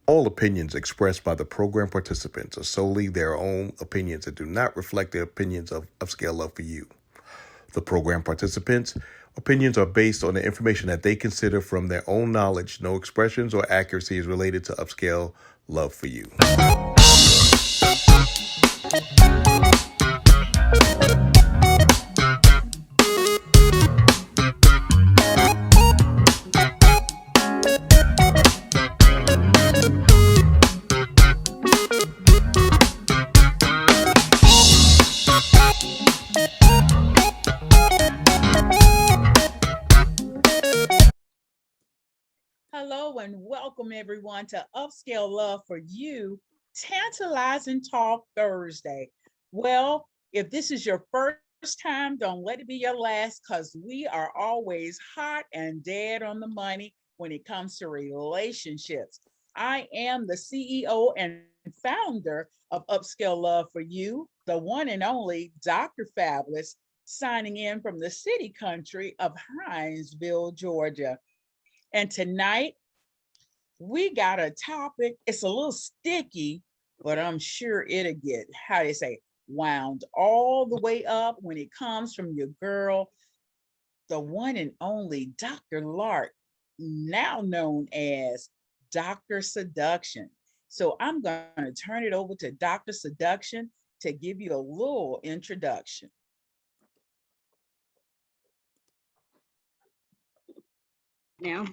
All opinions expressed by the program participants are solely their own opinions and do not reflect the opinions of Upscale Love for You. The program participants' opinions are based on the information that they consider from their own knowledge. No expressions or accuracy is related to Upscale Love for You. Hello and welcome everyone to Upscale Love for You, Tantalizing Talk Thursday. Well, if this is your first time, don't let it be your last because we are always hot and dead on the money when it comes to relationships. I am the CEO and founder of Upscale Love for You, the one and only Dr. Fabulous, signing in from the city country of Hinesville, Georgia. And tonight, we got a topic. It's a little sticky, but I'm sure it'll get, how they say, wound all the way up when it comes from your girl, the one and only Dr. Lark, now known as Dr. Seduction. So I'm going to turn it over to Dr. Seduction to give you a little introduction. Now,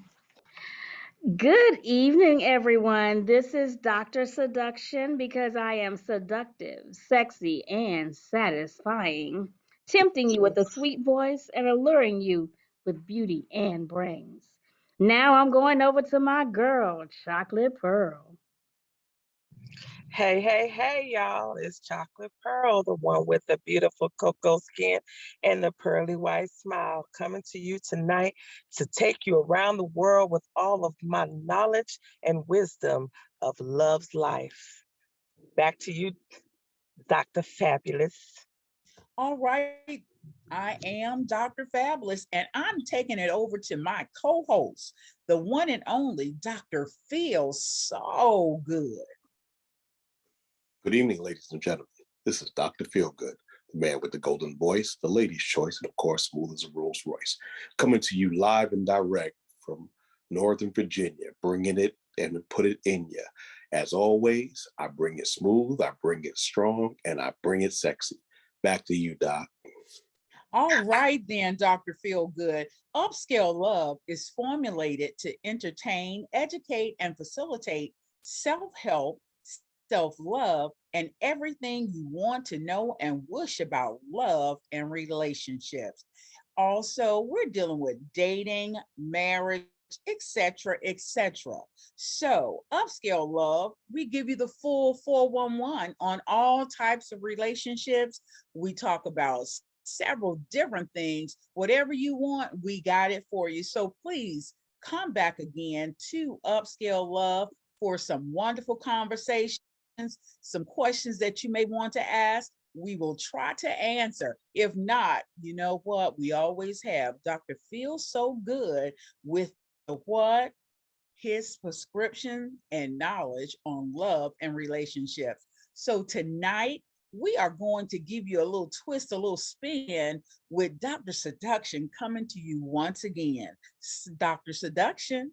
good evening, everyone. This is Dr. Seduction because I am seductive, sexy, and satisfying, tempting you with a sweet voice and alluring you with beauty and brains. Now I'm going over to my girl, Chocolate Pearl. Hey, y'all. It's Chocolate Pearl, the one with the beautiful cocoa skin and the pearly white smile, coming to you tonight to take you around the world with all of my knowledge and wisdom of love's life. Back to you, Dr. Fabulous. All right. I am Dr. Fabulous, and I'm taking it over to my co host, the one and only Dr. Feels So Good. Good evening, ladies and gentlemen. This is Dr. Feelgood, the man with the golden voice, the lady's choice, and of course, smooth as a Rolls Royce, coming to you live and direct from Northern Virginia, bringing it and put it in you. As always, I bring it smooth, I bring it strong, and I bring it sexy. Back to you, Doc. All right, then, Dr. Feelgood. Upscale Love is formulated to entertain, educate, and facilitate self help, self love, and everything you want to know and wish about love and relationships. Also, we're dealing with dating, marriage, etc., etc. So, Upscale Love, we give you the full 411 on all types of relationships. We talk about several different things. Whatever you want, we got it for you. So please come back again to Upscale Love for some wonderful conversations, some questions that you may want to ask. We will try to answer. If not, you know what? We always have Dr. Feels So Good with the what? His prescription and knowledge on love and relationships. So tonight, we are going to give you a little twist, a little spin with Dr. Seduction coming to you once again. Dr. Seduction.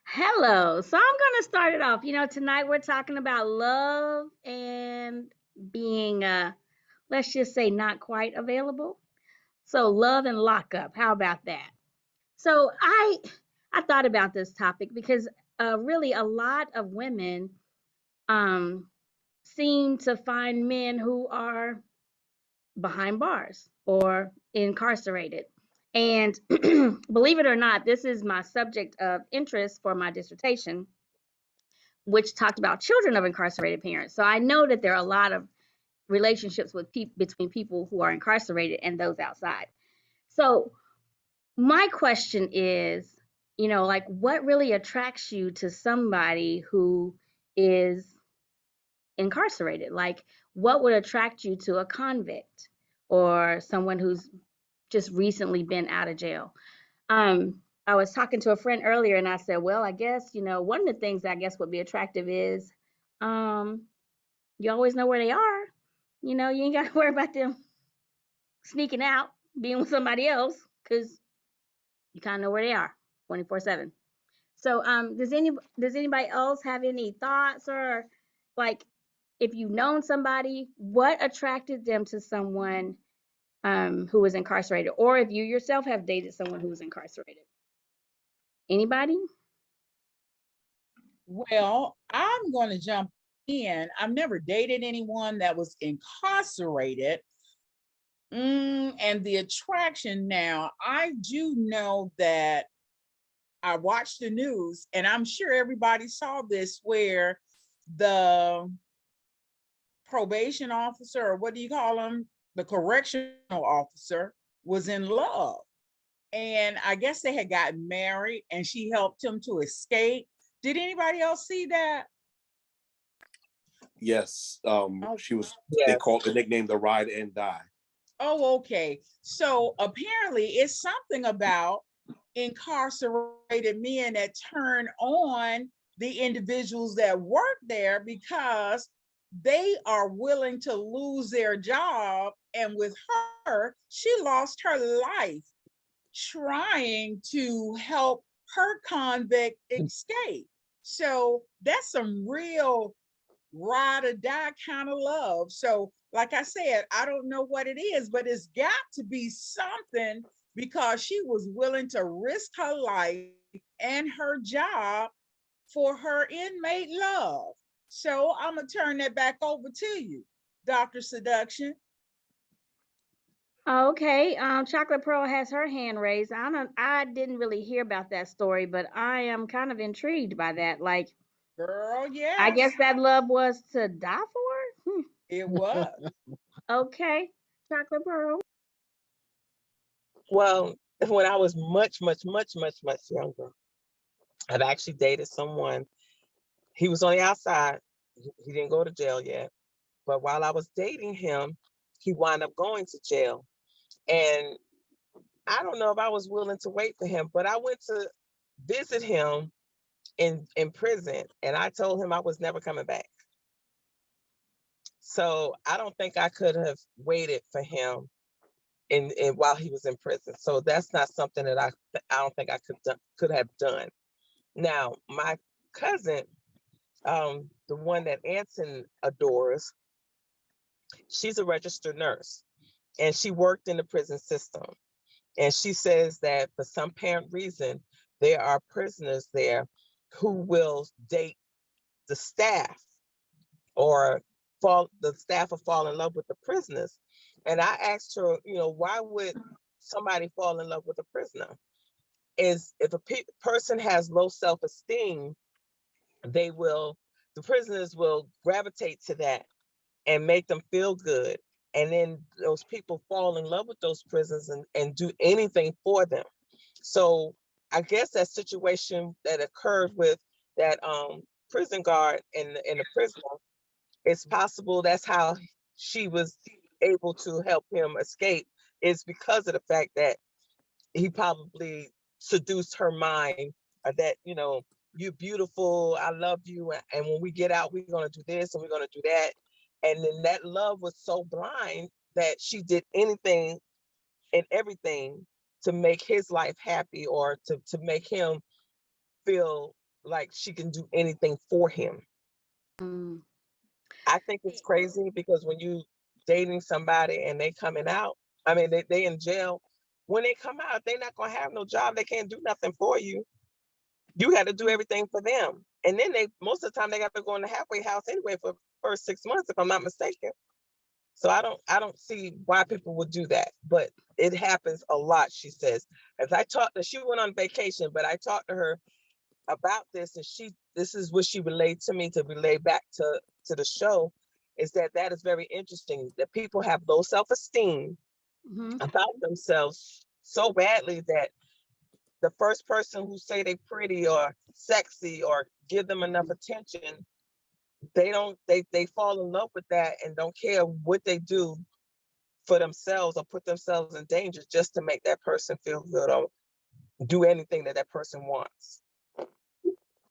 Hello. So I'm going to start it off. Tonight we're talking about love and being, let's just say, not quite available. So love and lockup. How about that? So I thought about this topic because really a lot of women um, seem to find men who are behind bars or incarcerated. And believe it or not, this is my subject of interest for my dissertation, which talked about children of incarcerated parents. So I know that there are a lot of relationships between people who are incarcerated and those outside. So my question is, like what really attracts you to somebody who is incarcerated? Like what would attract you to a convict or someone who's just recently been out of jail? I was talking to a friend earlier and I said, well, I guess, one of the things that I guess would be attractive is you always know where they are. You ain't got to worry about them sneaking out, being with somebody else, because you kind of know where they are 24/7. So does anybody else have any thoughts, or like, if you've known somebody, what attracted them to someone who was incarcerated, or if you yourself have dated someone who was incarcerated? Anybody? Well, I'm going to jump in. I've never dated anyone that was incarcerated. And the attraction now, I do know that I watched the news, and I'm sure everybody saw this, where the probation officer, or what do you call them? The correctional officer was in love. And I guess they had gotten married and she helped him to escape. Did anybody else see that? Yes, Oh, she was. They Yes. called the nickname the Ride and Die. oh, okay. So apparently it's something about incarcerated men that turn on the individuals that work there, because they are willing to lose their job. And with her, she lost her life trying to help her convict escape. So that's some real ride or die kind of love. So, like I said, I don't know what it is, but it's got to be something, because she was willing to risk her life and her job for her inmate love. So, I'm going to turn that back over to you, Dr. Seduction. Okay. Chocolate Pearl has her hand raised. I didn't really hear about that story, but I am kind of intrigued by that. Like, Girl, I yes, guess that love was to die for? it was. Okay. Chocolate Pearl. Well, when I was much, much, much, much, much younger, I've actually dated someone. He was on the outside. He didn't go to jail yet. But while I was dating him, he wound up going to jail. And I don't know if I was willing to wait for him, but I went to visit him in prison, and I told him I was never coming back. So I don't think I could have waited for him in while he was in prison. So that's not something that I don't think I could have done. Now, my cousin, the one that Anson adores, she's a registered nurse, and she worked in the prison system. And she says that for some apparent reason, there are prisoners there who will date the staff, or the staff will fall in love with the prisoners. And I asked her, why would somebody fall in love with a prisoner? Is if a person has low self-esteem, the prisoners will gravitate to that and make them feel good. And then those people fall in love with those prisoners and do anything for them. So I guess that situation that occurred with that prison guard and the prisoner, it's possible that's how she was able to help him escape, is because of the fact that he probably seduced her mind, that, you're beautiful, I love you, and when we get out, we're going to do this and we're going to do that. And then that love was so blind that she did anything and everything to make his life happy, or to make him feel like she can do anything for him. Mm. I think it's crazy, because when you dating somebody and they coming out, I mean, they in jail, when they come out, they're not going to have no job. They can't do nothing for you. You got to do everything for them. And then most of the time they got to go in the halfway house anyway for the first 6 months, if I'm not mistaken. So I don't see why people would do that, but it happens a lot, she says. As I talked to, she went on vacation, but I talked to her about this, and this is what she relayed to me, to relay back to the show, is that is very interesting, that people have low self-esteem Mm-hmm. about themselves so badly that the first person who say they pretty or sexy or give them enough attention, they fall in love with that and don't care what they do for themselves or put themselves in danger just to make that person feel good, do anything that that person wants.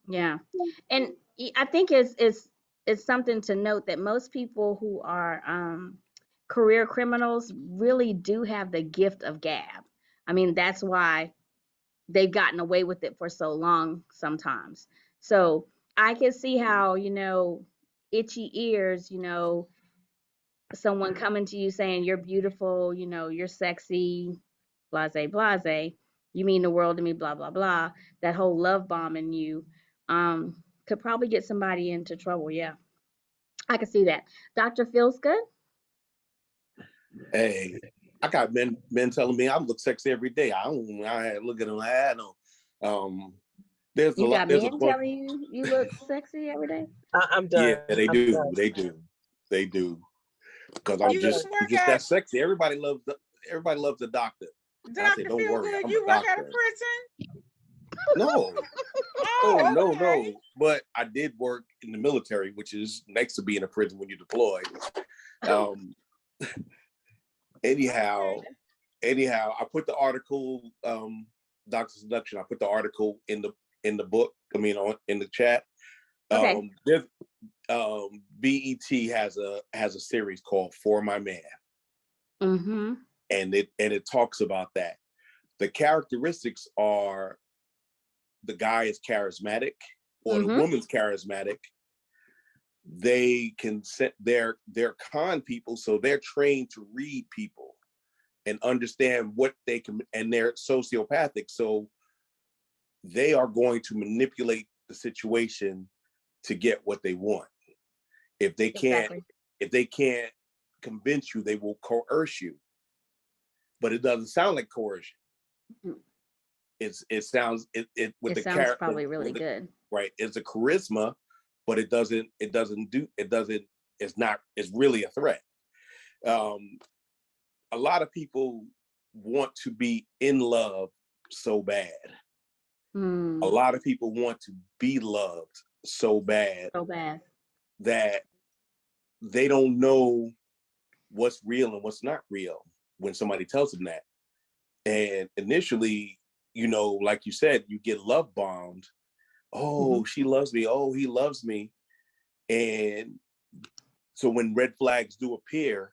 Yeah. And I think it's something to note that most people who are career criminals really do have the gift of gab. I mean, that's why they've gotten away with it for so long sometimes. So I can see how, itchy ears, someone coming to you saying you're beautiful, you're sexy, blase, blase, you mean the world to me, blah, blah, blah. That whole love bombing you could probably get somebody into trouble. Yeah, I can see that. Doctor feels good. Hey, I got men telling me I look sexy every day. I look at them. I don't. There's a You lot. got There's a men bunch. telling you look sexy every day? I'm Yeah, done. they I'm do. done. They do. Because I'm I'm You just done. work that at sexy. Everybody loves the doctor. And I say, Dr. don't worry, Feelgood. I'm a You work at a doctor. prison? No, Oh, no, okay. no. But I did work in the military, which is next to being in prison when you're deployed. Um, anyhow, Okay. I put the article, Doctor Seduction. I put the article in the book. I mean, in the chat. Okay. There's BET has a series called For My Man, Mm-hmm. and it talks about that. The characteristics are the guy is charismatic or the Mm-hmm. woman's charismatic. They can set they're con people, so they're trained to read people and understand what they can, and they're sociopathic, so they are going to manipulate the situation to get what they want. If they can't, Exactly. if they can't convince you, they will coerce you. But it doesn't sound like coercion. Mm. It sounds with It the sounds character, probably really good. right. It's a charisma, but it's really a threat. Um, a lot of people want to be in love so bad. A Mm, lot of people want to be loved so bad so bad. that they don't know what's real and what's not real when somebody tells them that. And initially, like you said, you get love bombed. Mm-hmm. Oh, she loves me. Oh, he loves me. And so when red flags do appear,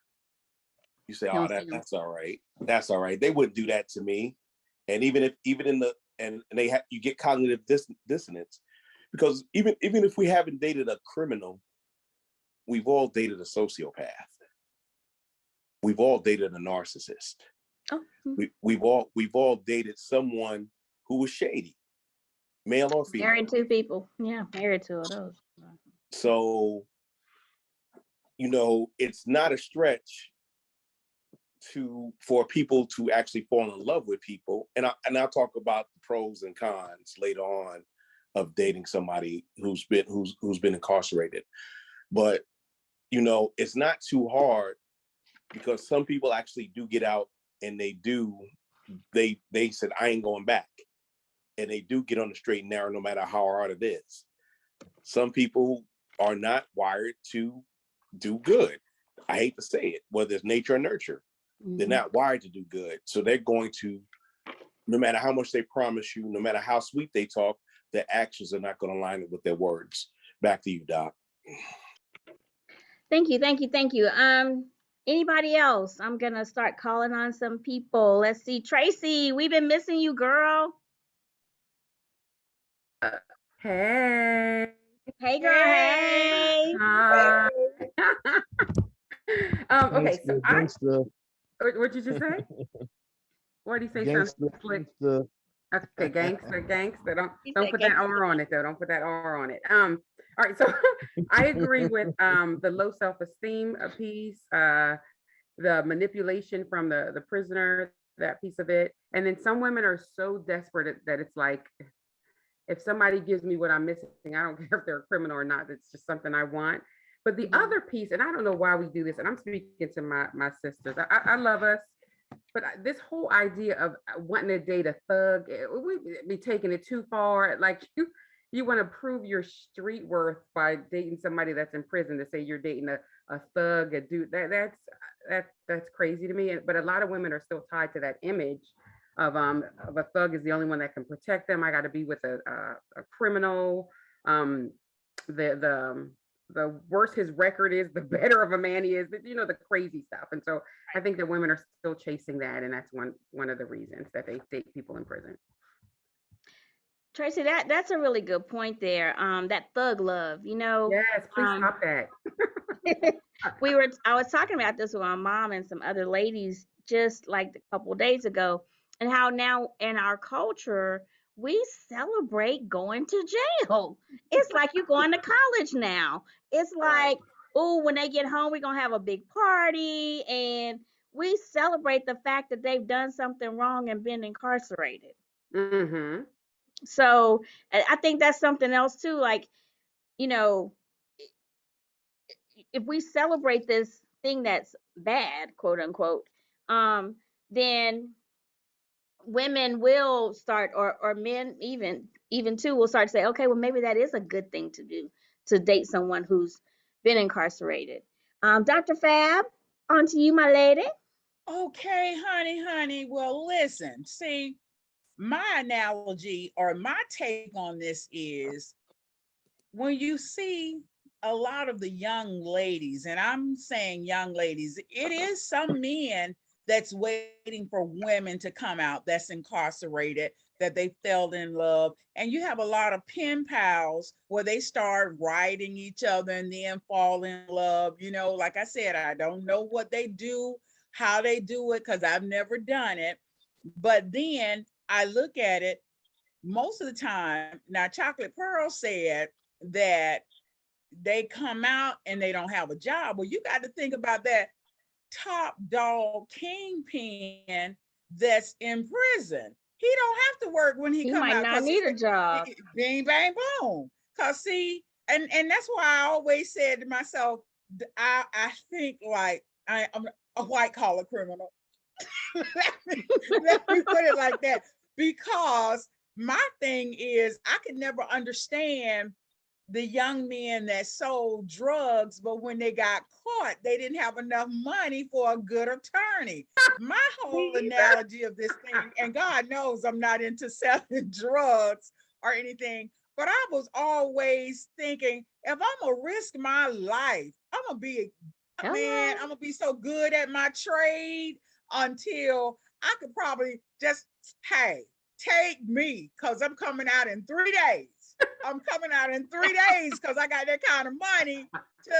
you say, You "Oh, don't see them. that's all right. That's all right. They wouldn't do that to me." And even in the and they you get cognitive dissonance, because even if we haven't dated a criminal, we've all dated a sociopath. We've all dated a narcissist. Oh, We've all dated someone who was shady, male or female. married two people. Yeah, married two of those. So, it's not a stretch for people to actually fall in love with people. And I'll talk about the pros and cons later on of dating somebody who's been incarcerated. But it's not too hard, because some people actually do get out, and they said, I ain't going back. And they do get on the straight and narrow, no matter how hard it is. Some people are not wired to do good. I hate to say it, whether it's nature or nurture. Mm-hmm. They're not wired to do good. So they're going to, no matter how much they promise you, no matter how sweet they talk, their actions are not going to line up with their words. Back to you, Doc. Thank you, thank you, thank you. Anybody else? I'm gonna start calling on some people. Let's see, Tracy, we've been missing you, girl. Hey. Hey, girl. Hey. Hey. Hi. Okay, so Gangsta, what'd you just say? What did he say? Something gangsta, slick. gangsta. Okay, gangster. He Don't said put that gangster. R on it though. Don't put that R on it. All right, so I agree with the low self-esteem piece, the manipulation from the prisoner, that piece of it. And then some women are so desperate that it's like, if somebody gives me what I'm missing, I don't care if they're a criminal or not. It's just something I want. But the other piece, and I don't know why we do this, and I'm speaking to my sisters. I love us, but this whole idea of wanting to date a thug, we be taking it too far. Like you want to prove your street worth by dating somebody that's in prison, to say you're dating a thug, a dude. That's crazy to me. But a lot of women are still tied to that image a thug is the only one that can protect them. I got to be with a criminal. Um, the worse his record is, the better of a man he is. You know, the crazy stuff. And so I think that women are still chasing that, and that's one of the reasons that they date people in prison. Tracy, that's a really good point there. That thug love, you know. Yes, please stop that. I was talking about this with my mom and some other ladies just like a couple days ago, and how now in our culture we celebrate going to jail. It's like you're going to college now. It's Right. like, oh, when they get home, we're gonna have a big party, and we celebrate the fact that they've done something wrong and been incarcerated. Mm-hmm. So I think that's something else too. Like, you know, if we celebrate this thing that's bad, quote unquote, then women will start, or men even too will start to say, okay, well maybe that is a good thing to do, to date someone who's been incarcerated. Dr. Fab, on to you, my lady. Okay, honey. Well, listen, see, my analogy or my take on this is when you see a lot of the young ladies, and I'm saying young ladies, it is some men that's waiting for women to come out that's incarcerated, that they fell in love. And you have a lot of pen pals where they start writing each other and then fall in love. You know, like I said, I don't know what they do, how they do it, because I've never done it. But then I look at it most of the time. Now, Chocolate Pearl said that they come out and they don't have a job. Well, you got to think about that top dog kingpin that's in prison. He don't have to work when he He come might out, not because need a job. bing bang boom. Cause see, and that's why I always said to myself, I think like I'm a white collar criminal. let me put it like that, because my thing is I could never understand the young men that sold drugs, but when they got caught, they didn't have enough money for a good attorney. My whole analogy of this thing, and God knows I'm not into selling drugs or anything, but I was always thinking, if I'm gonna risk my life, I'm gonna be, man, I'm gonna be so good at my trade until I could probably just, hey, take me, because I'm coming out in 3 days. I'm coming out in 3 days because I got that kind of money to,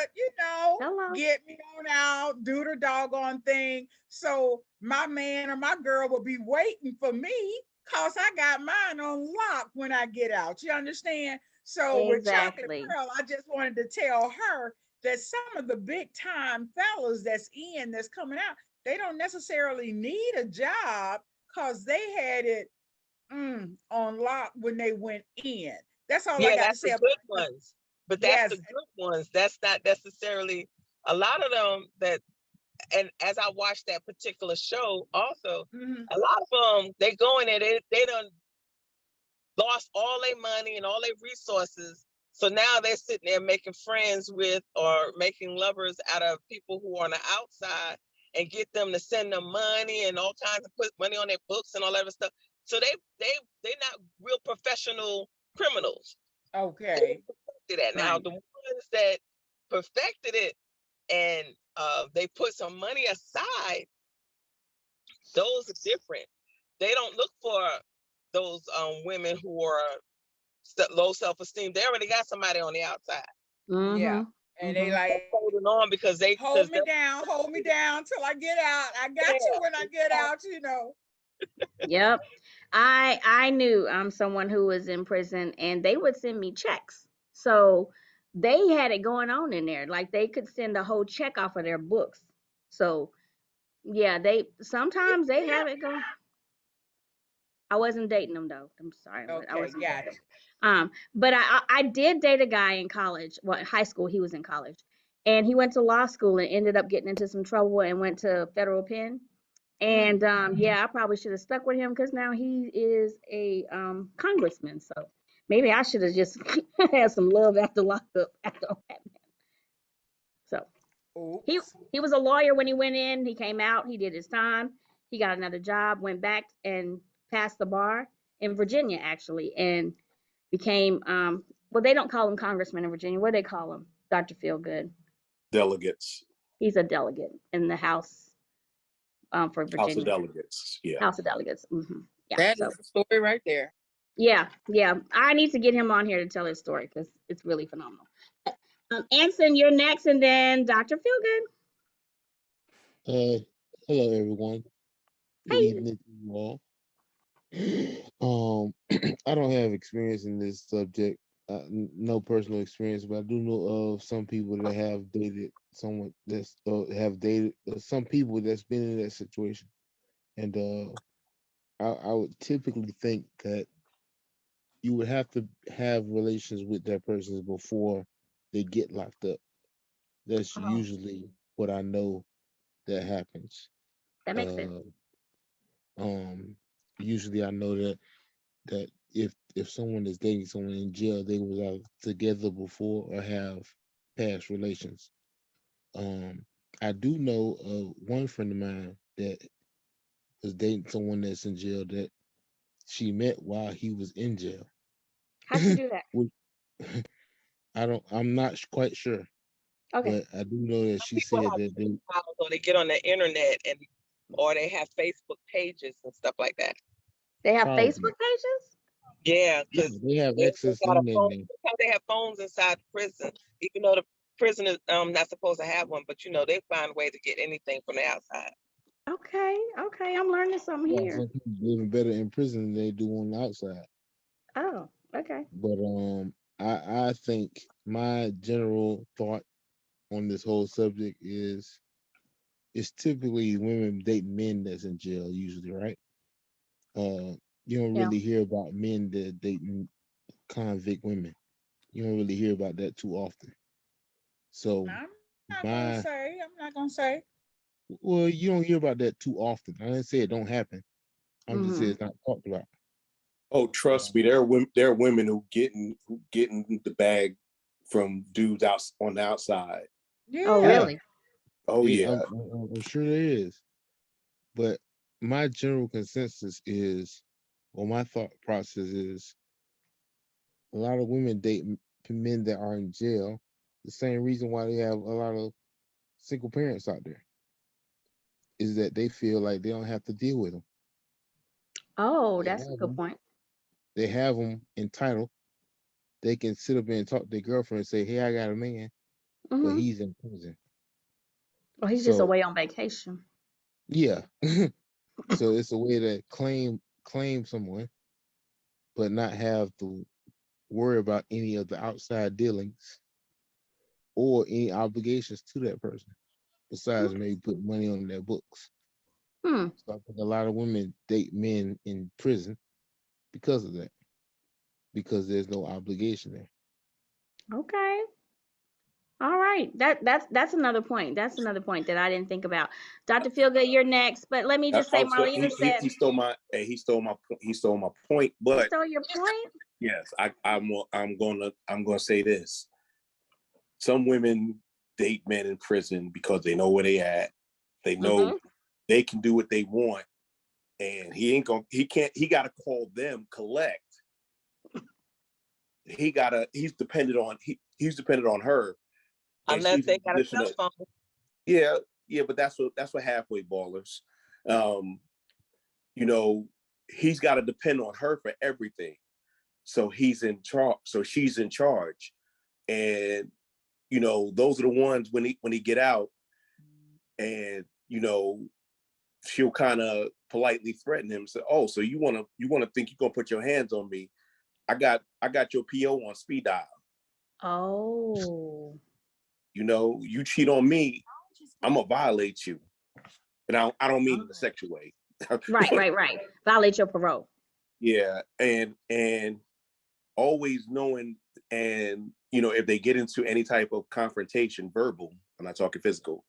Hello. get me on out, do the doggone thing. So my man or my girl will be waiting for me because I got mine on lock when I get out. You understand? So with Chocolate Exactly. Pearl, I just wanted to tell her that some of the big time fellas that's coming out, they don't necessarily need a job because they had it on lock when they went in. That's all I Yeah, got to that's say the about good it. ones. But that's Yes. the good ones. That's not necessarily a lot of them that, and as I watched that particular show also, Mm-hmm. a lot of them, they go in there, they done lost all their money and all their resources. So now they're sitting there making friends with or making lovers out of people who are on the outside and get them to send them money and all kinds of put money on their books and all that other stuff. So they're not real professional criminals. Okay. That now Right. the ones that perfected it and they put some money aside, those are different. They don't look for those women who are low self-esteem. They already got somebody on the outside. Yeah. Mm-hmm. And they Mm-hmm. like, Holding on because hold me down till I get out. I got you when I get out. Yep. I knew someone who was in prison, and they would send me checks. So they had it going on in there. Like they could send a whole check off of their books. So yeah, they sometimes they have it going. I wasn't dating them though. I'm sorry, I Okay, wasn't dating gotcha. them. But I did date a guy in college. Well, in high school he was in college, and he went to law school and ended up getting into some trouble and went to federal pen. And yeah, I probably should have stuck with him because now he is a congressman. So maybe I should have just had some love after lockup after all that. So he Oops. he was a lawyer when he went in. He came out. He did his time. he got another job, went back and passed the bar in Virginia, actually, and became, well, they don't call him congressman in Virginia. What do they call him, Dr. Feelgood? Delegates, He's a delegate in the House for House of Virginia. Delegates. Yeah. House of Delegates. Yeah. That So is the story right there. yeah. I need to get him on here to tell his story because it's really phenomenal. Anson, you're next, and then Dr. Feelgood. Hello everyone. Good Hey. evening to you all. I don't have experience in this subject, no personal experience, but I do know of some people that have dated someone that's have dated some people that's been in that situation, and I would typically think that you would have to have relations with that person before they get locked up. That's Oh, usually what I know that happens. that makes sense. Uh, Usually I know that if someone is dating someone in jail, they was either together before or have past relations. I do know one friend of mine that was dating someone that's in jail that she met while he was in jail. How'd she do that? Which I'm not quite sure, Okay. but I do know that Some she people said have that they profiles, or they get on the internet or they have Facebook pages and stuff like that. They have probably Facebook pages? Yeah, yeah, because they have they access to got a internet phone. now. Sometimes they have phones inside prison, even though the prison is not supposed to have one. But they find a way to get anything from the outside. Okay. I'm learning something Yeah, here. some people living better in prison than they do on the outside. Oh, okay. But I think my general thought on this whole subject is it's typically women dating men that's in jail usually, right? You don't Yeah. really hear about men that dating convict women. You don't really hear about that too often. So my I'm not gonna say. well, you don't hear about that too often. I didn't say it don't happen. I'm just saying Mm-hmm. it's not talked about. Oh, trust me, there are women who getting the bag from dudes out on the outside. Oh, Yeah. Yeah, really? Oh yeah, yeah. I'm sure there is. But my general consensus is, or my thought process is, a lot of women date men that are in jail. The same reason why they have a lot of single parents out there is that they feel like they don't have to deal with them. Oh, They that's a have good them. point. They have them entitled. They can sit up there and talk to their girlfriend and say, "Hey, I got a man," but Mm-hmm. he's in prison. Well, he's just So away on vacation. yeah, so it's a way to claim someone, but not have to worry about any of the outside dealings or any obligations to that person, besides maybe put money on their books. Hmm. So I think a lot of women date men in prison because of that, because there's no obligation there. Okay. All right. That's another point. That's another point that I didn't think about. Dr. Feelgood, you're next. But let me just say, Also, Marlena said he stole my he stole my point. he But stole your point. yes, I'm gonna say this. Some women date men in prison because they know where they at. They know Mm-hmm. they can do what they want, and he gotta call them collect. He's dependent on he's dependent on her, and Unless she's in they a got a position cell of phone. yeah, but that's what halfway ballers. Um, he's got to depend on her for everything. So he's in charge. So she's in charge, and those are the ones when he get out, and she'll kind of politely threaten him. Say, "Oh, so you wanna think you're gonna put your hands on me? I got your PO on speed dial. Oh. You cheat on me, I'm gonna violate you, and I don't mean in a sexual way. Right. Violate your parole. Yeah, and always knowing, and if they get into any type of confrontation, verbal, I'm not talking physical,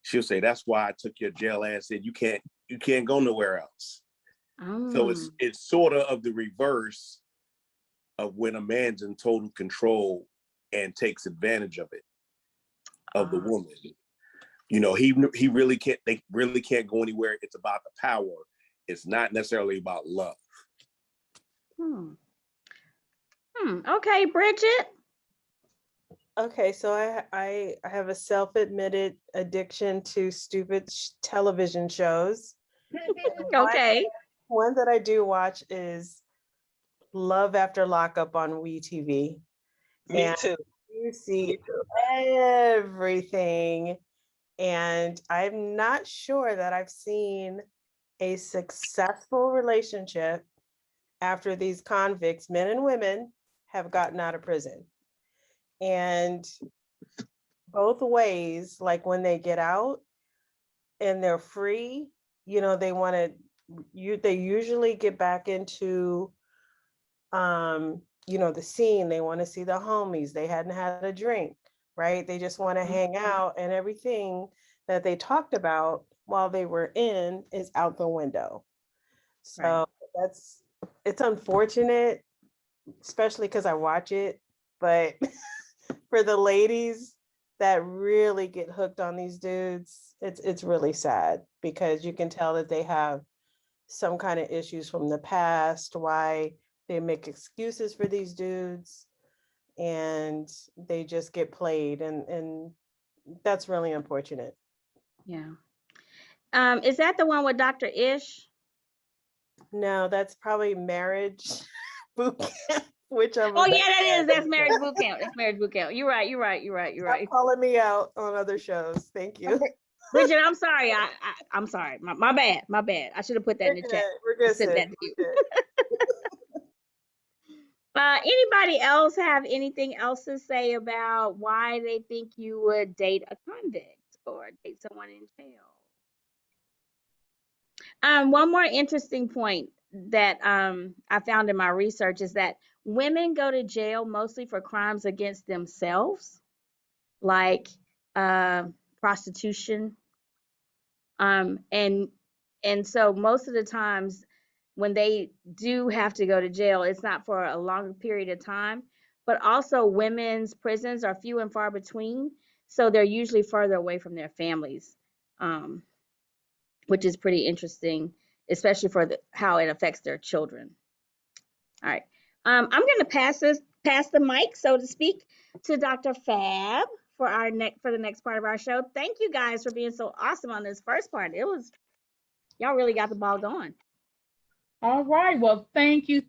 she'll say, "That's why I took your jail ass in. You can't go nowhere else." So Mm. it's sort of the reverse of when a man's in total control and takes advantage of it, of the Ah. woman. You know, he really can't. They really can't go anywhere. It's about the power. It's not necessarily about love. Okay, Bridget. Okay, so I have a self-admitted addiction to stupid television shows. Okay. One that I do watch is Love After Lockup on WeTV. Me too. You see everything. And I'm not sure that I've seen a successful relationship after these convicts, men and women, have gotten out of prison. And both ways, like when they get out and they're free, you know, they want to, they usually get back into, you know, the scene. They want to see the homies. They hadn't had a drink, right? They just want to hang out, and everything that they talked about while they were in is out the window. So it's unfortunate, especially because I watch it, but for the ladies that really get hooked on these dudes, it's really sad, because you can tell that they have some kind of issues from the past, why they make excuses for these dudes, and they just get played, and that's really unfortunate. Yeah. Is that the one with Dr. Ish? No, that's probably Marriage Boot Camp, which I'm Oh yeah, that is. That's Marriage Boot Camp. That's Marriage Boot Camp. You're right. Stop calling me out on other shows. Thank you. Bridget, I'm sorry. I'm sorry. My bad. My bad. I should have put that in the chat. We're good. Sent that to you. Anybody else have anything else to say about why they think you would date a convict or date someone in jail? One more interesting point that I found in my research is that women go to jail mostly for crimes against themselves, like prostitution, and so most of the times when they do have to go to jail, it's not for a longer period of time, but also women's prisons are few and far between, so they're usually further away from their families, which is pretty interesting, especially for how it affects their children. All right, I'm going to pass the mic, so to speak, to Dr. Fab for the next part of our show. Thank you guys for being so awesome on this first part. Y'all really got the ball going. All right. Well, thank you.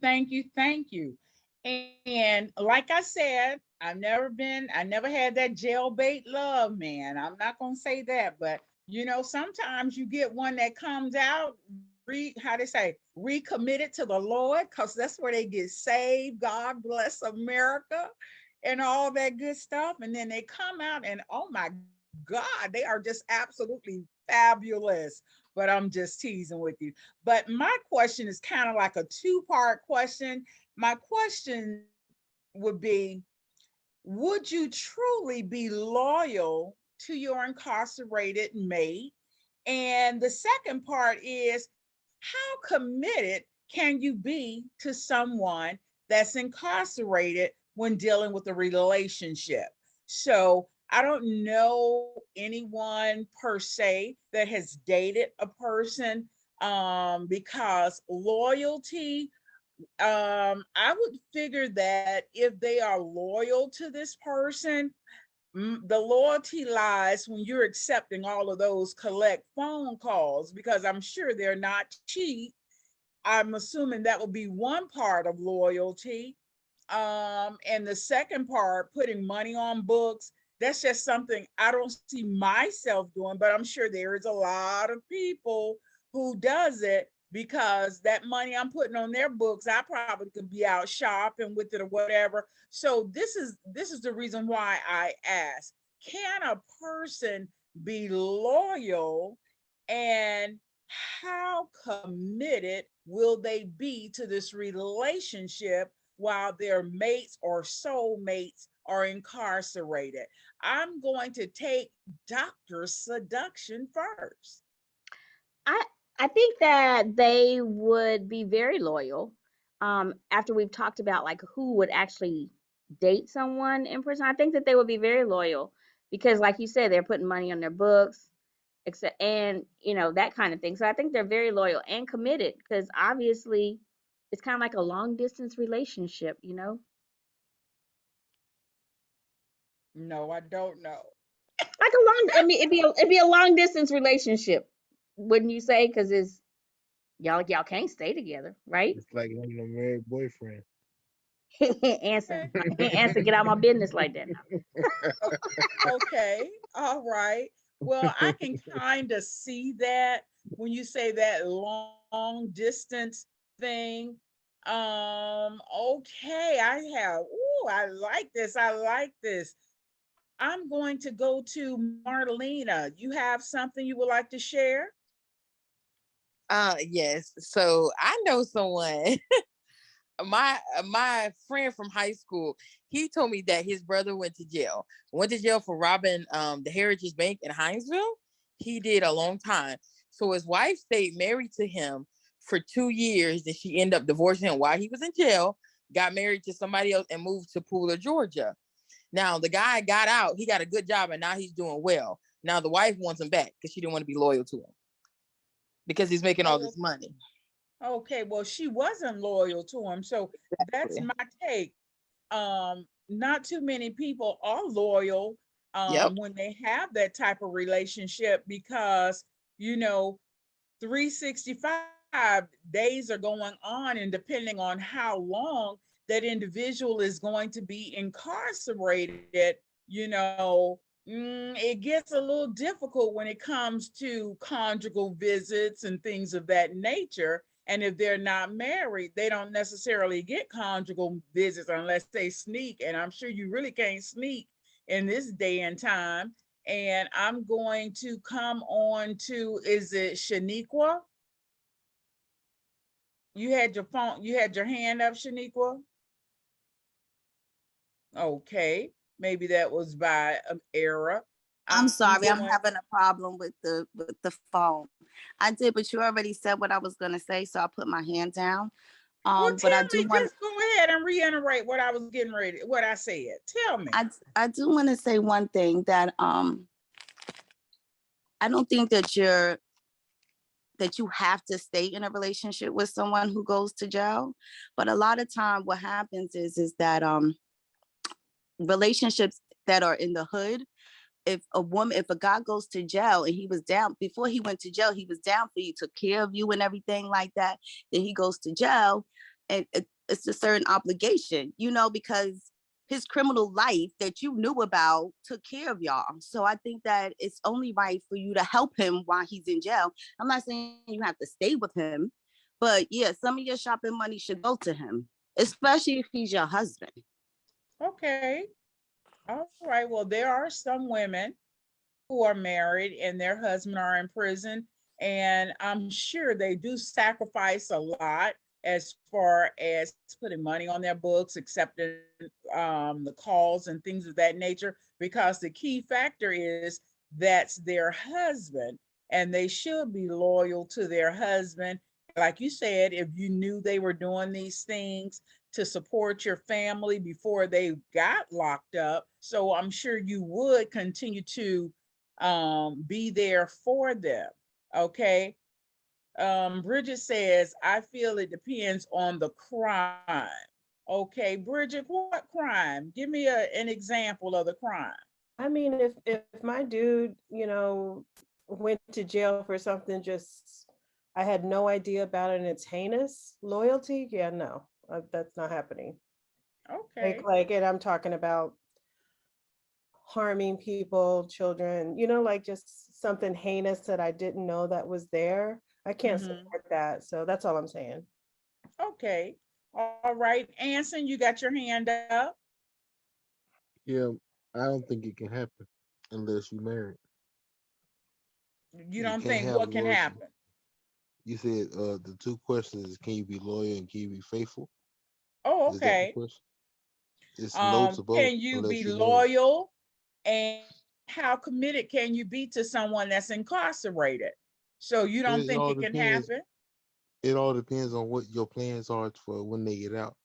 And like I said, I never had that jailbait love, man. I'm not going to say that, but you know, sometimes you get one that comes out, recommitted to the Lord, because that's where they get saved. God bless America and all that good stuff. And then they come out and, oh my God, they are just absolutely fabulous. But I'm just teasing with you. But my question is kind of like a two-part question. My question would be, would you truly be loyal to your incarcerated mate? And the second part is, how committed can you be to someone that's incarcerated when dealing with a relationship? So I don't know anyone per se that has dated a person, because loyalty, I would figure that if they are loyal to this person, the loyalty lies when you're accepting all of those collect phone calls, because I'm sure they're not cheap. I'm assuming that would be one part of loyalty. And the second part, putting money on books, that's just something I don't see myself doing, but I'm sure there is a lot of people who does it, because that money I'm putting on their books, I probably could be out shopping with it or whatever. So this is the reason why I ask, can a person be loyal, and how committed will they be to this relationship while their mates or soulmates are incarcerated? I'm going to take Dr. Seduction first. I think that they would be very loyal. After we've talked about like who would actually date someone in prison, I think that they would be very loyal because, like you said, they're putting money on their books. except, and that kind of thing. So I think they're very loyal and committed, because obviously it's kind of like a long distance relationship. No, I don't know. Like a long, I mean, it'd be a long distance relationship, wouldn't you say? Because it's y'all can't stay together, right? It's like having a married boyfriend. Answer, Okay. answer, get out my business like that now. Okay. All right. Well, I can kind of see that when you say that long distance thing. Okay, I like this. I like this. I'm going to go to Marlena. You have something you would like to share? Yes. So I know someone, my friend from high school, he told me that his brother went to jail for robbing the Heritage Bank in Hinesville. He did a long time. So his wife stayed married to him for 2 years, and she ended up divorcing him while he was in jail, got married to somebody else, and moved to Pooler, Georgia. Now the guy got out, he got a good job, and now he's doing well. Now the wife wants him back because she didn't want to be loyal to him because he's making all Oh, this money. okay. Well, she wasn't loyal to him. So that's Exactly. my take. Not too many people are loyal Yep. when they have that type of relationship, because you know 365 days are going on, and depending on how long that individual is going to be incarcerated, you know it gets a little difficult when it comes to conjugal visits and things of that nature. And if they're not married, they don't necessarily get conjugal visits unless they sneak, and I'm sure you really can't sneak in this day and time. And I'm going to come on to, is it Shaniqua? You had your hand up, Shaniqua? Okay, maybe that was by error. I'm I'm sorry, I'm going, having a problem with the phone. I did, but you already said what I was gonna say, so I put my hand down. well, But I tell do me, want just go ahead and reiterate what I was getting ready, what I said. Tell me. I do want to say one thing, that I don't think that you have to stay in a relationship with someone who goes to jail. But a lot of time what happens is that relationships that are in the hood, if a guy goes to jail and he was down before he went to jail, he was down for you, took care of you and everything like that, then he goes to jail, and it's a certain obligation, because his criminal life that you knew about took care of y'all. So I think that it's only right for you to help him while he's in jail. I'm not saying you have to stay with him, but yeah, some of your shopping money should go to him, especially if he's your husband. Okay. All right. Well, there are some women who are married and their husband are in prison, and I'm sure they do sacrifice a lot as far as putting money on their books, accepting the calls and things of that nature, because the key factor is that's their husband, and they should be loyal to their husband. Like you said, if you knew they were doing these things to support your family before they got locked up, so I'm sure you would continue to be there for them. Okay. Bridget says, I feel it depends on the crime. Okay, Bridget, what crime? Give me an example of the crime. I mean, if my dude, went to jail for something just I had no idea about it and it's heinous, loyalty, yeah, no, that's not happening. Okay. And I'm talking about harming people, children, like just something heinous that I didn't know that was there. I can't Mm-hmm. support that. So that's all I'm saying. Okay. All right. Anson, you got your hand up. Yeah, I don't think it can happen unless you married. You You don't can't think have what can loyalty. happen? You said the two questions is, can you be loyal and can you be faithful? Oh, Is that the okay. question? It's no to both Can you be unless you married. loyal, and how committed can you be to someone that's incarcerated? So you don't It think all it can depends. happen? It all depends on what your plans are for when they get out.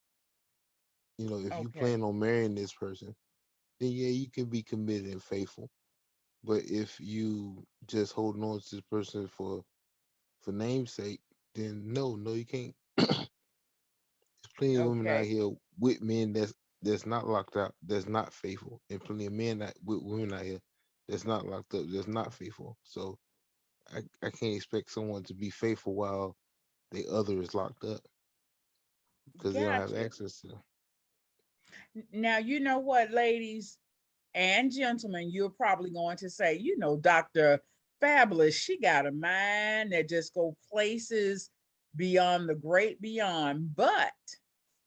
If you Okay. plan on marrying this person, then yeah, you can be committed and faithful. But if you just holding on to this person for namesake, then no, you can't. There's plenty of women out Okay. here with men that's not locked out, that's not faithful, and plenty of men that with women out here that's not locked up, that's not faithful. So I can't expect someone to be faithful while the other is locked up because they don't have Gotcha. access to them. Now, you know what, ladies and gentlemen, you're probably going to say, Dr. Fabulous, she got a mind that just go places beyond the great beyond. But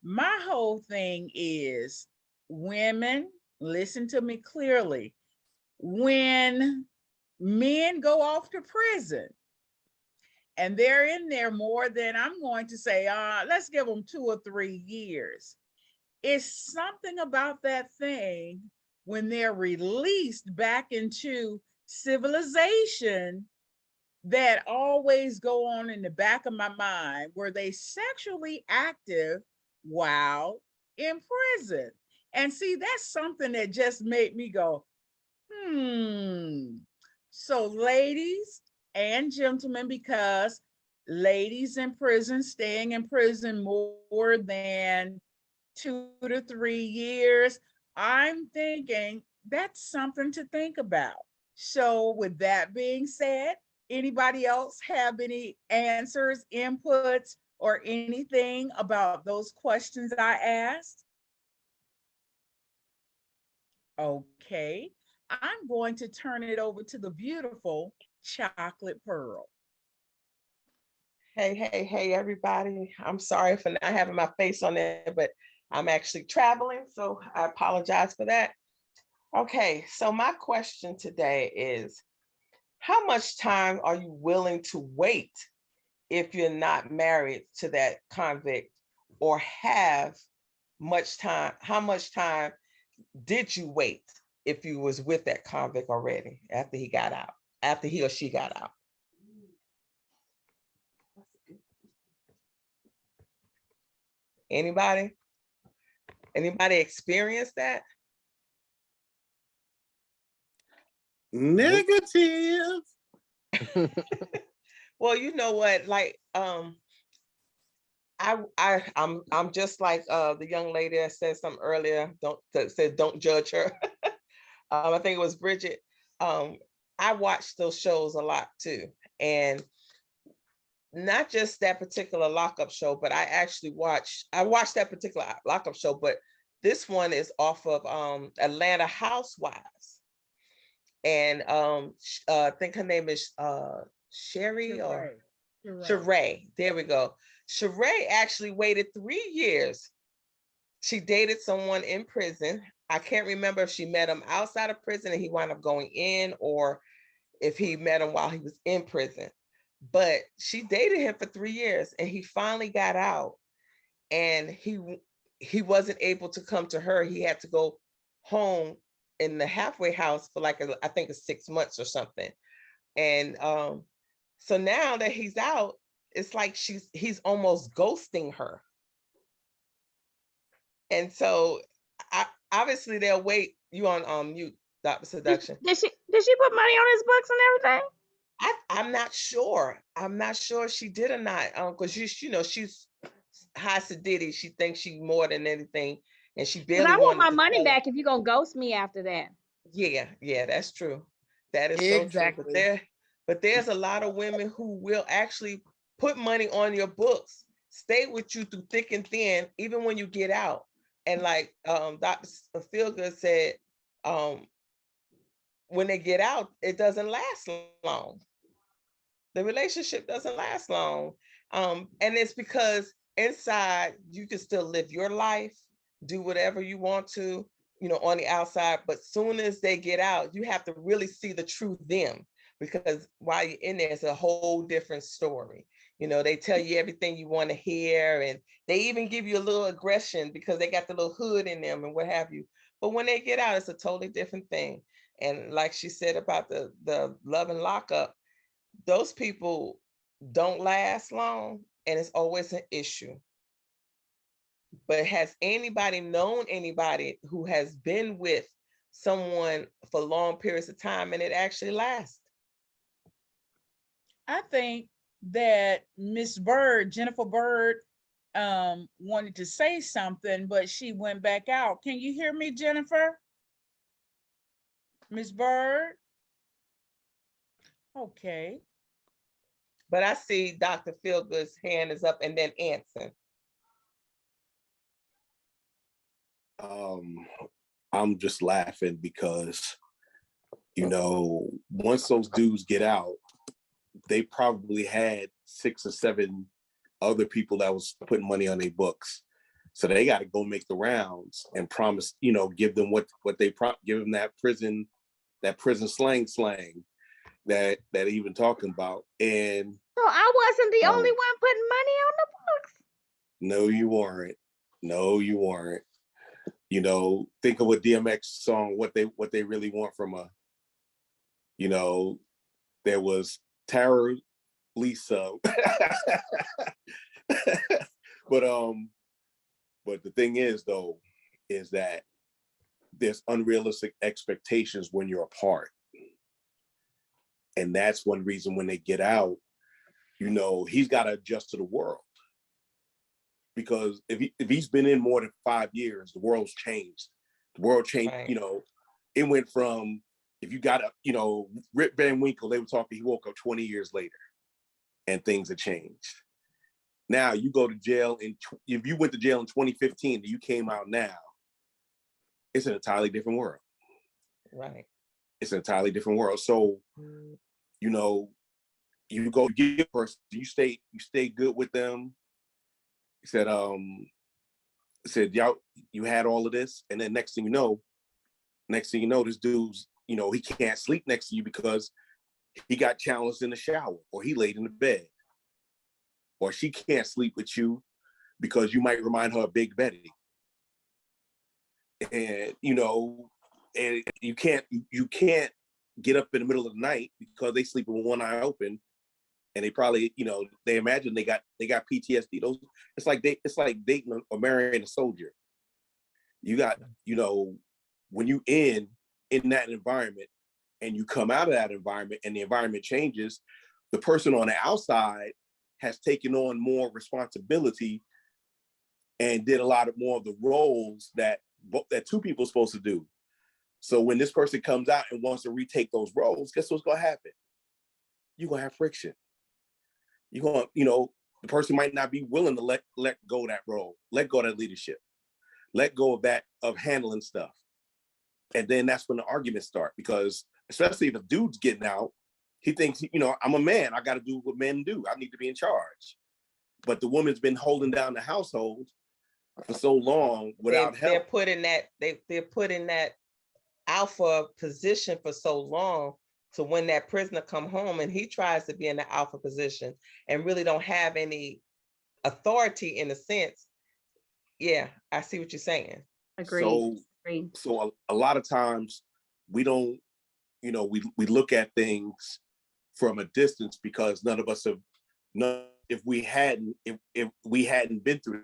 my whole thing is, women, listen to me clearly. When men go off to prison and they're in there more than, I'm going to say, let's give them 2 or 3 years. It's something about that thing when they're released back into civilization that always go on in the back of my mind. Were they sexually active while in prison? And see, that's something that just made me go, So ladies and gentlemen, because ladies in prison, staying in prison more than 2 to 3 years, I'm thinking that's something to think about. So with that being said, anybody else have any answers, inputs, or anything about those questions I asked? Okay, I'm going to turn it over to the beautiful Chocolate Pearl. Hey, everybody. I'm sorry for not having my face on there, but I'm actually traveling, so I apologize for that. Okay, so my question today is, how much time are you willing to wait if you're not married to that convict, or have much time? How much time did you wait if you was with that convict already after he got out, after he or she got out? Anybody? Anybody experience that? Negative. Well, you know what? Like, I'm just like the young lady that said something earlier. That said don't judge her. I think it was Bridget. I watch those shows a lot too, and not just that particular lockup show, but I watched that particular lockup show, but this one is off of Atlanta Housewives, and I think her name is Sherry or Sheree. There we go. Sheree actually waited 3 years. She dated someone in prison. I can't remember if she met him outside of prison and he wound up going in, or if he met him while he was in prison. But she dated him for 3 years and he finally got out, and he wasn't able to come to her. He had to go home in the halfway house for like I think 6 months or something. And so now that he's out, it's like he's almost ghosting her. And so obviously they'll wait. You on mute, Dr. Seduction. Did she put money on his books and everything? I'm not sure. I'm not sure if she did or not. Because she's high sedity. She thinks she more than anything, and she Because barely I want wanted my to money tell him. back if you're gonna ghost me after that. Yeah, that's true. That is so true. Exactly. But there's a lot of women who will actually put money on your books, stay with you through thick and thin, even when you get out. And like Dr. Feelgood said, when they get out, it doesn't last long. The relationship doesn't last long. And it's because inside you can still live your life, do whatever you want to, on the outside. But soon as they get out, you have to really see the true them, because while you're in there, it's a whole different story. They tell you everything you want to hear, and they even give you a little aggression because they got the little hood in them and what have you. But when they get out, it's a totally different thing. And like she said about the love and lockup, those people don't last long, and it's always an issue. But has anybody known anybody who has been with someone for long periods of time and it actually lasts. I think that Miss Bird, Jennifer Bird, wanted to say something, but she went back out. Can you hear me, Jennifer? Miss Bird? Okay. But I see Dr. Feelgood's hand is up, and then Anson. I'm just laughing because, you know, once those dudes get out, they probably had 6 or 7 other people that was putting money on their books. So they got to go make the rounds and promise, you know, give them what they give them that prison slang that he been talking about. And So I wasn't the only one putting money on the books. No, you weren't. No, you weren't. You know, think of a DMX song, what they really want from a, you know, there was Tara, Lisa. But the thing is though, is that there's unrealistic expectations when you're apart. And that's one reason when they get out, you know, he's got to adjust to the world. Because if he's been in more than 5 years, the world's changed. The world changed, Right. You know, it went from, if you got a, you know, Rip Van Winkle, they were talking, he woke up 20 years later and things have changed. Now you go to jail, and if you went to jail in 2015 and you came out now, it's an entirely different world. Right. It's an entirely different world. So, you know, you go get a person, you stay good with them. He said, y'all, you had all of this, and then next thing you know, this dude's, you know, he can't sleep next to you because he got challenged in the shower, or he laid in the bed, or she can't sleep with you because you might remind her of Big Betty, and you know, and you can't get up in the middle of the night because they sleep with one eye open. And they probably, you know, they imagine they got PTSD. It's like dating or marrying a soldier. You got, you know, when you in that environment and you come out of that environment and the environment changes, the person on the outside has taken on more responsibility and did a lot of more of the roles that two people are supposed to do. So when this person comes out and wants to retake those roles, guess what's gonna happen? You're gonna have friction. You're going to, you know, the person might not be willing to let go of that role, let go of that leadership, let go of that, of handling stuff. And then that's when the arguments start, because especially if a dude's getting out, he thinks, you know, I'm a man, I got to do what men do. I need to be in charge. But the woman's been holding down the household for so long without help. They're put in that alpha position for so long. So when that prisoner come home and he tries to be in the alpha position and really don't have any authority in a sense, yeah, I see what you're saying. Agreed. So a lot of times we don't, you know, we look at things from a distance because none of us have, if we hadn't been through it.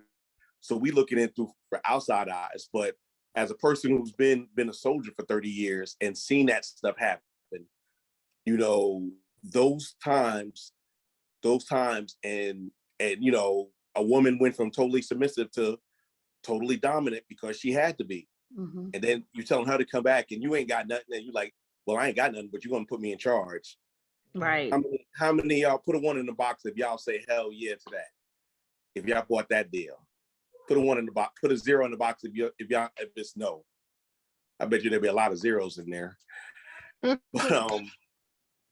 So we looking at it through for outside eyes. But as a person who's been a soldier for 30 years and seen that stuff happen, you know, those times and you know, a woman went from totally submissive to totally dominant because she had to be. Mm-hmm. And then you're telling her to come back and you ain't got nothing, and you're like, well, I ain't got nothing, but you're gonna put me in charge. Right. How many of y'all put a 1 in the box if y'all say hell yeah to that? If y'all bought that deal. Put a 1 in the box, put a 0 in the box if it's no. I bet you there'll be a lot of zeros in there. But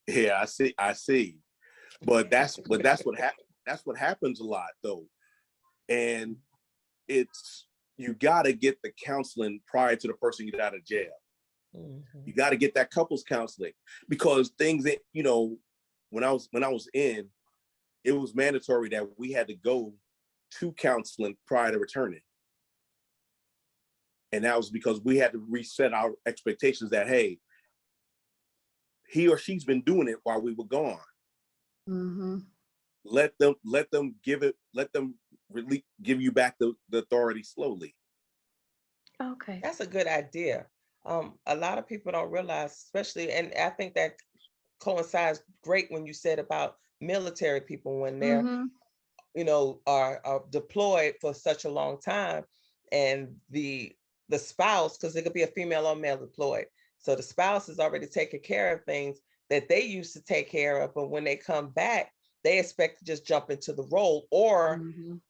yeah, I see. But that's what happens a lot though. And you gotta get the counseling prior to the person get out of jail. Mm-hmm. You gotta get that couples counseling, because things that, you know, when I was in, it was mandatory that we had to go to counseling prior to returning. And that was because we had to reset our expectations that, hey, he or she's been doing it while we were gone. Mm-hmm. Let them give you back the authority slowly. Okay. That's a good idea. A lot of people don't realize, especially, and I think that coincides great when you said about military people when they're, are deployed for such a long time, and the spouse, because it could be a female or male deployed, so the spouse is already taking care of things that they used to take care of, but when they come back, they expect to just jump into the role, or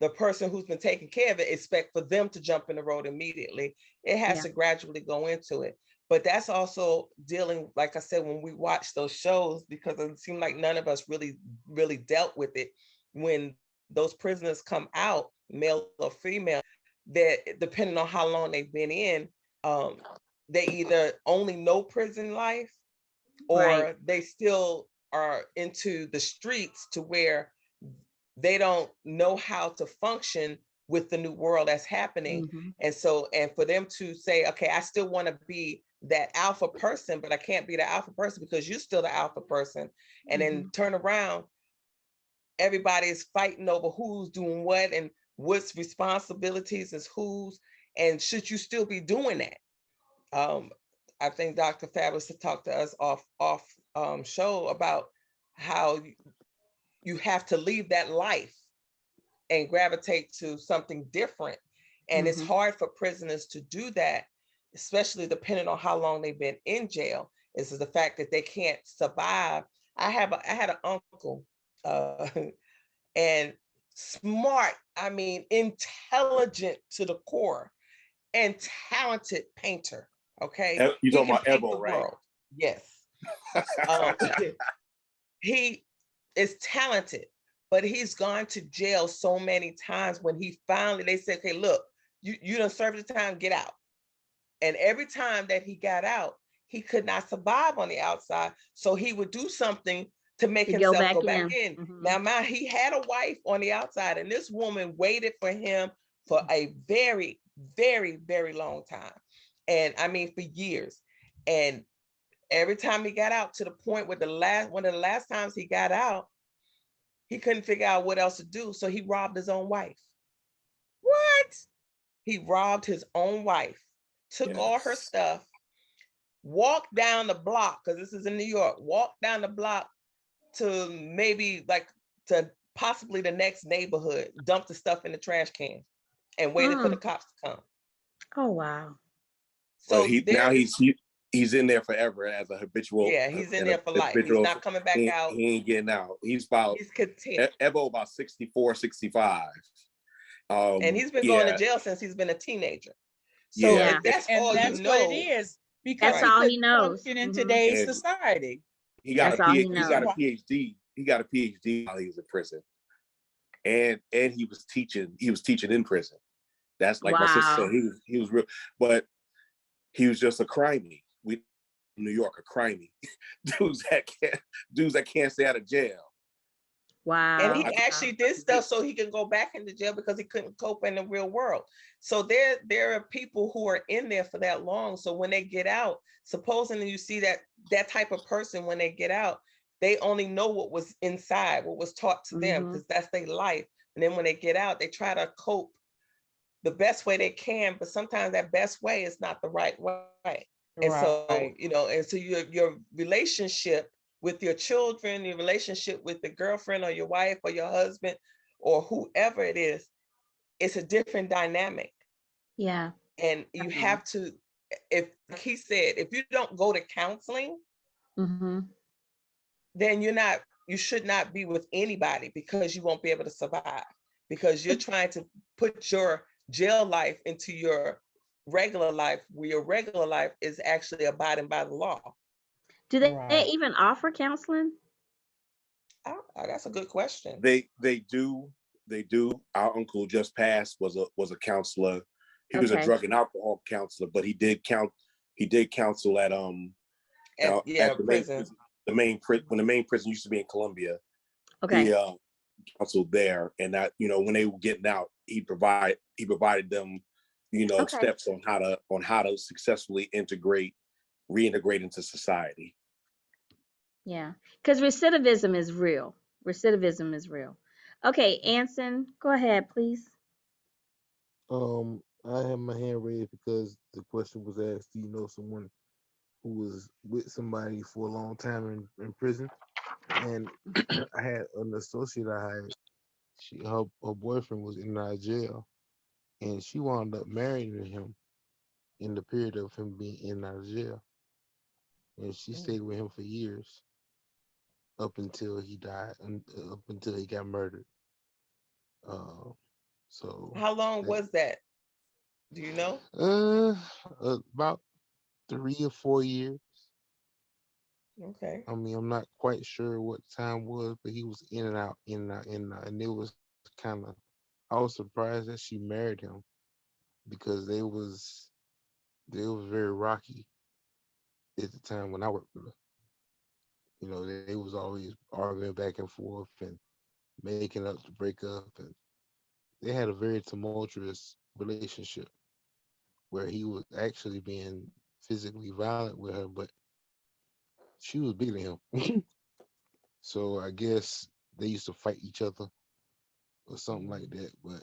the person who's been taking care of it expect for them to jump in the role immediately. It has to gradually go into it. But that's also dealing, like I said, when we watch those shows, because it seemed like none of us really dealt with it. When those prisoners come out, male or female, that depending on how long they've been in, they either only know prison life, or they still are into the streets to where they don't know how to function with the new world that's happening. And so, and for them to say, okay, I still want to be that alpha person, but I can't be the alpha person because you're still the alpha person. And then turn around, everybody is fighting over who's doing what and what's responsibilities is whose, and should you still be doing that? I think Dr. Fabulous to talk to us off show about how you have to leave that life and gravitate to something different. And it's hard for prisoners to do that, especially depending on how long they've been in jail. Is the fact that they can't survive. I had an uncle, and smart, I mean, intelligent to the core, and talented painter. Okay, You talking about Ebo, right? World. Yes. He is talented, but he's gone to jail so many times. When he finally, they said, okay, look, you done served the time, get out. And every time that he got out, he could not survive on the outside. So he would do something to make himself go back in. Now, he had a wife on the outside, and this woman waited for him for a very, very, very long time. And I mean, for years. And every time he got out, to the point where one of the last times he got out, he couldn't figure out what else to do. So he robbed his own wife. What? He robbed his own wife, took all her stuff, walked down the block, because this is in New York, walked down the block to maybe to possibly the next neighborhood, dumped the stuff in the trash can, and waited for the cops to come. Oh, wow. So he's in there forever as a habitual. Yeah, he's in there for life. He's not coming back out. He ain't getting out. He's content. Ebo about 64, 65. And he's been going to jail since he's been a teenager. So if that's all that's you know, what it is, because that's all he knows in today's society. He got a PhD. He got a PhD while he was in prison, and he was teaching. He was teaching in prison. That's like my sister said. He was real, but he was just a crimey. We New York, a crimey. dudes that can't stay out of jail. Wow. And he actually did stuff so he can go back into jail because he couldn't cope in the real world. So there are people who are in there for that long. So when they get out, supposedly you see that type of person, when they get out, they only know what was inside, what was taught to them, because that's their life. And then when they get out, they try to cope the best way they can, but sometimes that best way is not the right way. And so, and so your relationship with your children, your relationship with the girlfriend or your wife or your husband or whoever it is, it's a different dynamic. Yeah. And you have to, if he said, if you don't go to counseling, then you should not be with anybody, because you won't be able to survive, because you're trying to put your jail life into your regular life, where your regular life is actually abiding by the law. Do they even offer counseling? Oh, that's a good question. They do. Our uncle just passed was a counselor. He was a drug and alcohol counselor, but he did counsel at the prison. When the main prison used to be in Columbia. Okay. He counseled there, and that, when they were getting out, he provided them, steps on how to successfully reintegrate into society. Yeah, because recidivism is real. Okay, Anson, go ahead, please. I have my hand raised because the question was asked, do you know someone who was with somebody for a long time in prison? And I had an associate I hired. Her boyfriend was in jail, and she wound up marrying him in the period of him being in and out of jail. And she stayed with him for years up until he died, and up until he got murdered. Uh, so How long that, was that? Do you know? about 3 or 4 years. Okay. I mean, I'm not quite sure what time was, but he was in and out, in and out, in and out, and it was kind of. I was surprised that she married him because they was very rocky at the time when I worked with her. You know, they was always arguing back and forth and making up to break up, and they had a very tumultuous relationship where he was actually being physically violent with her, but she was bigger than him. So I guess they used to fight each other or something like that. But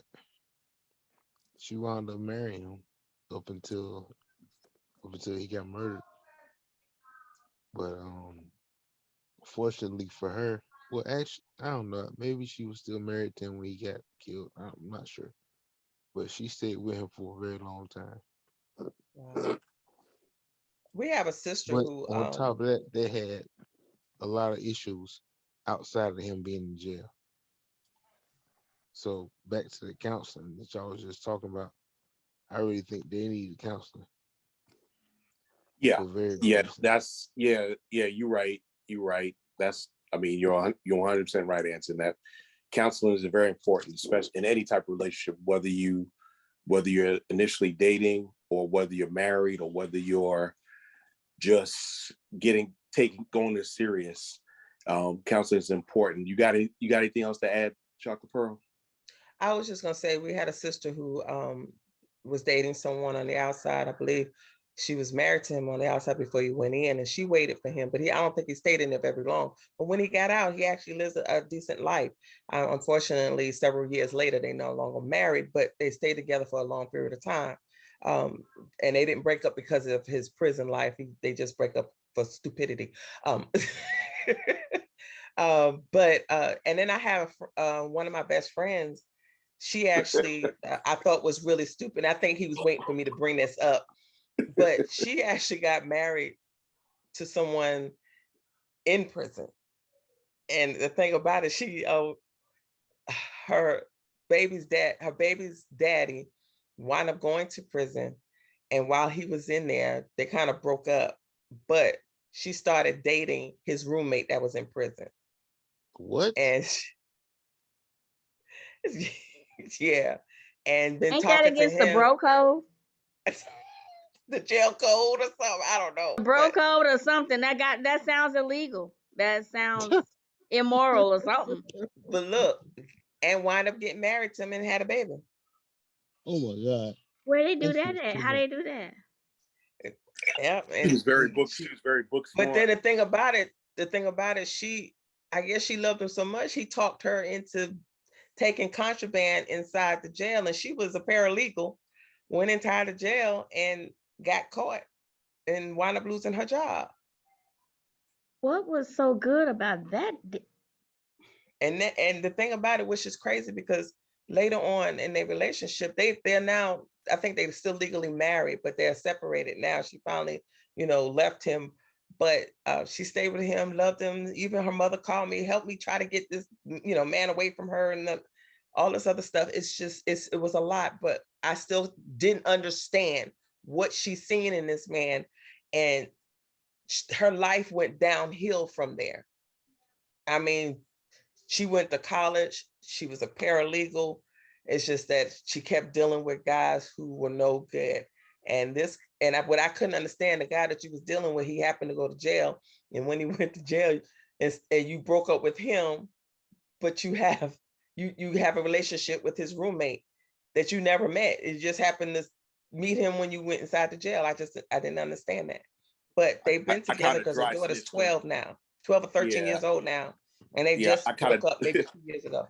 she wound up marrying him up until up until he got murdered. But fortunately for her, well, actually, I don't know. Maybe she was still married to him when he got killed. I'm not sure, but she stayed with him for a very long time. Wow. We have a sister But who on top of that, they had a lot of issues outside of him being in jail. So back to the counseling that y'all was just talking about, I really think they needed counseling Yeah, for various yeah, reasons. that's yeah. You're right. You're right. That's I mean, you're 100% right answering that. Counseling is very important, especially in any type of relationship, whether you're initially dating or whether you're married or whether you're just going this serious. Counseling is important. You got anything else to add, Chocolate Pearl? I was just gonna say we had a sister who was dating someone on the outside. I believe she was married to him on the outside before he went in, and she waited for him. But I don't think he stayed in there very long. But when he got out, he actually lives a decent life. Unfortunately, several years later, they no longer married, but they stayed together for a long period of time. And they didn't break up because of his prison life. They just break up for stupidity. Um, and then I have one of my best friends. She actually, I thought was really stupid. I think he was waiting for me to bring this up, but she actually got married to someone in prison. And the thing about it, her her baby's daddy wound up going to prison. And while he was in there, they kind of broke up, but she started dating his roommate that was in prison. What? And yeah, and been Ain't that talking to against the him. bro code? The jail code or something. I don't know. Bro code or something. That sounds illegal. That sounds immoral or something. But look, and wind up getting married to him and had a baby. Oh my God. Where they do That's that just at? too How much. they do that? Yeah, She and was very book. She was very book but smart. then the thing about it, I guess she loved him so much, he talked her into taking contraband inside the jail, and she was a paralegal, went inside the jail and got caught and wound up losing her job. What was so good about that? And the thing about it, which is crazy, because later on in their relationship, they're now, I think they're still legally married, but they're separated now. She finally, left him, but she stayed with him, loved him. Even her mother called me, helped me try to get this, man away from her, and all this other stuff. It was a lot, but I still didn't understand what she's seeing in this man, and her life went downhill from there. I mean, she went to college. She was a paralegal. It's just that she kept dealing with guys who were no good. What I couldn't understand, the guy that she was dealing with, he happened to go to jail. And when he went to jail, and you broke up with him, but you have a relationship with his roommate that you never met. It just happened to meet him when you went inside the jail. I didn't understand that. But they've been I together kind of because her dry daughter's snitched on. 12 now, 12 or 13 Yeah, years old now. And they yeah. just broke up maybe 2 years ago.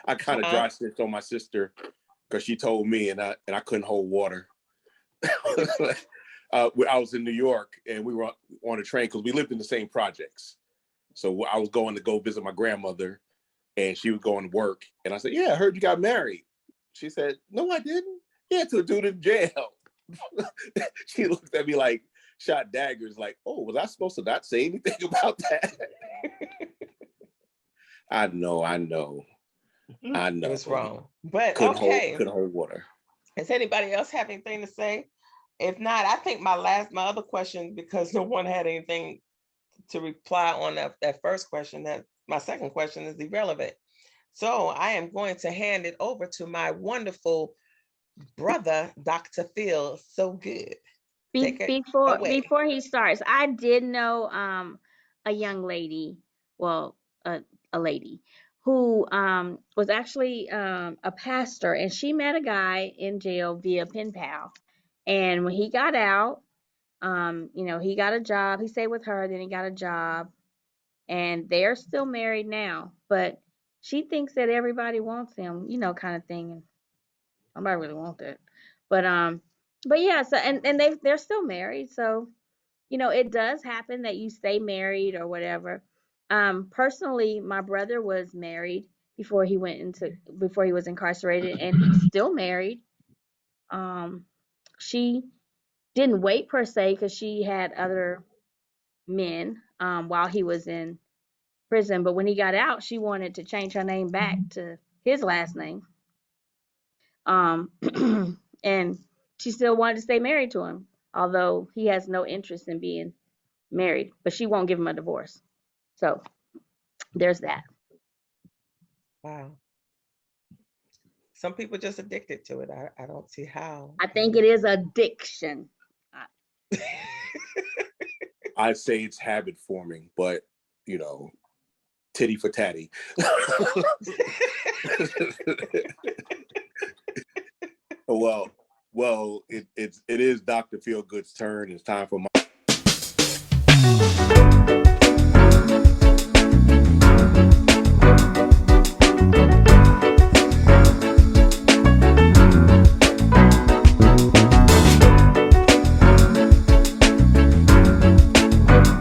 I kind of Huh? dry snitched on my sister because she told me, and I couldn't hold water. I was in New York, and we were on a train because we lived in the same projects. So I was going to go visit my grandmother, and she was going to work. And I said, "Yeah, I heard you got married." She said, "No, I didn't. Yeah, to a dude in jail." She looked at me like shot daggers, like, "Oh, was I supposed to not say anything about that?" I know. It was wrong. But couldn't okay. Couldn't hold water. Does anybody else have anything to say? If not, I think my other question, because no one had anything to reply on that first question, that my second question is irrelevant. So I am going to hand it over to my wonderful brother, Dr. Phil So Good. Before he starts, I did know a young lady, well, a lady who was actually a pastor, and she met a guy in jail via pen pal. And when he got out, he got a job. He stayed with her, then he got a job, and they're still married now. But she thinks that everybody wants him, kind of thing. And nobody really wants it. But yeah, so and they're still married. So, it does happen that you stay married or whatever. Personally, my brother was married before he was incarcerated, and he's still married. She didn't wait per se because she had other men while he was in prison, but when he got out, she wanted to change her name back to his last name. And she still wanted to stay married to him, although he has no interest in being married, but she won't give him a divorce. So there's that. Wow. Some people just addicted to it. I don't see how. I think it is addiction. I'd say it's habit forming, but titty for tatty. Well, it is Dr. Feelgood's turn. It's time for my